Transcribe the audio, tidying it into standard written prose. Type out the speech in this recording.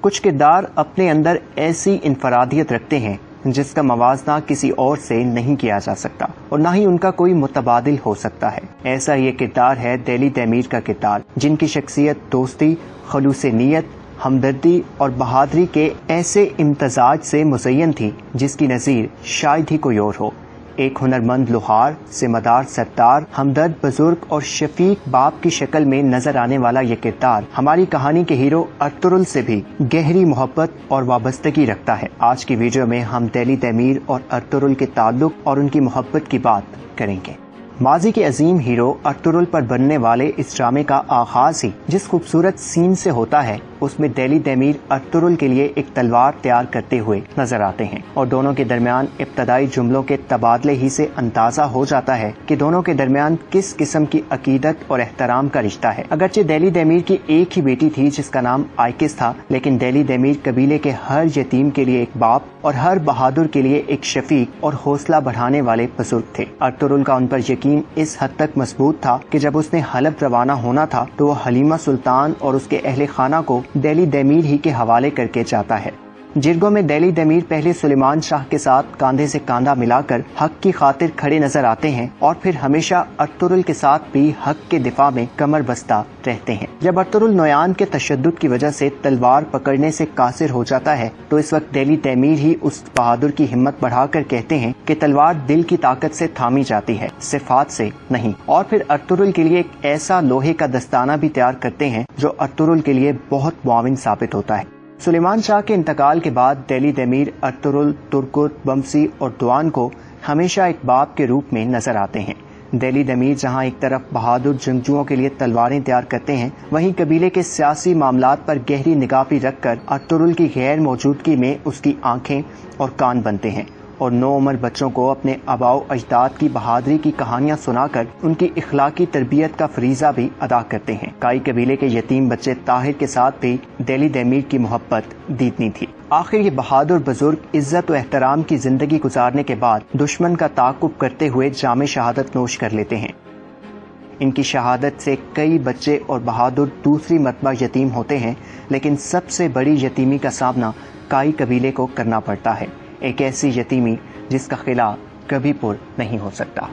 کچھ کردار اپنے اندر ایسی انفرادیت رکھتے ہیں جس کا موازنہ کسی اور سے نہیں کیا جا سکتا اور نہ ہی ان کا کوئی متبادل ہو سکتا ہے۔ ایسا یہ کردار ہے دہلی تیمیر کا کردار، جن کی شخصیت دوستی، خلوص نیت، ہمدردی اور بہادری کے ایسے امتزاج سے مزین تھی جس کی نظیر شاید ہی کوئی اور ہو۔ ایک ہنرمند لوہار، ذمہ دار سردار، ہمدرد بزرگ اور شفیق باپ کی شکل میں نظر آنے والا یہ کردار ہماری کہانی کے ہیرو ارطغرل سے بھی گہری محبت اور وابستگی رکھتا ہے۔ آج کی ویڈیو میں ہم دہلی تیمیر اور ارطغرل کے تعلق اور ان کی محبت کی بات کریں گے۔ ماضی کے عظیم ہیرو ارطغرل پر بننے والے اس ڈرامے کا آغاز ہی جس خوبصورت سین سے ہوتا ہے، اس میں دہلی تیمیر ارطغرل کے لیے ایک تلوار تیار کرتے ہوئے نظر آتے ہیں اور دونوں کے درمیان ابتدائی جملوں کے تبادلے ہی سے اندازہ ہو جاتا ہے کہ دونوں کے درمیان کس قسم کی عقیدت اور احترام کا رشتہ ہے۔ اگرچہ دہلی تیمیر کی ایک ہی بیٹی تھی جس کا نام آئکس تھا، لیکن دہلی تیمیر قبیلے کے ہر یتیم کے لیے ایک باپ اور ہر بہادر کے لیے ایک شفیق اور حوصلہ بڑھانے والے بزرگ تھے۔ ارطغرل کا ان پر یقین اس حد تک مضبوط تھا کہ جب اس نے حلب روانہ ہونا تھا تو وہ حلیمہ سلطان اور اس کے اہل خانہ کو دہلی تیمیر ہی کے حوالے کر کے جاتا ہے۔ جرگوں میں دہلی تیمیر پہلے سلیمان شاہ کے ساتھ کاندھے سے کاندھا ملا کر حق کی خاطر کھڑے نظر آتے ہیں اور پھر ہمیشہ ارطغرل کے ساتھ بھی حق کے دفاع میں کمر بستہ رہتے ہیں۔ جب ارطغرل نویان کے تشدد کی وجہ سے تلوار پکڑنے سے قاصر ہو جاتا ہے تو اس وقت دہلی تیمیر ہی اس بہادر کی ہمت بڑھا کر کہتے ہیں کہ تلوار دل کی طاقت سے تھامی جاتی ہے، صفات سے نہیں، اور پھر ارطغرل کے لیے ایک ایسا لوہے کا دستانہ بھی تیار کرتے ہیں جو ارطغرل کے لیے بہت معاون ثابت ہوتا ہے۔ سلیمان شاہ کے انتقال کے بعد دہلی تیمیر ارطغرل، ترکت، بمسی اور دوان کو ہمیشہ ایک باپ کے روپ میں نظر آتے ہیں۔ دہلی تیمیر جہاں ایک طرف بہادر جنگجوؤں کے لیے تلواریں تیار کرتے ہیں، وہیں قبیلے کے سیاسی معاملات پر گہری نگاہ بھی رکھ کر ارطغرل کی غیر موجودگی میں اس کی آنکھیں اور کان بنتے ہیں اور نوعمر بچوں کو اپنے آباء و اجداد کی بہادری کی کہانیاں سنا کر ان کی اخلاقی تربیت کا فریضہ بھی ادا کرتے ہیں۔ کائی قبیلے کے یتیم بچے طاہر کے ساتھ بھی دہلی تیمیر کی محبت دیدنی تھی۔ آخر یہ بہادر بزرگ عزت و احترام کی زندگی گزارنے کے بعد دشمن کا تعاقب کرتے ہوئے جام شہادت نوش کر لیتے ہیں۔ ان کی شہادت سے کئی بچے اور بہادر دوسری مرتبہ یتیم ہوتے ہیں، لیکن سب سے بڑی یتیمی کا سامنا کائی قبیلے کو کرنا پڑتا ہے، ایک ایسی یتیمی جس کا خلا کبھی پر نہیں ہو سکتا۔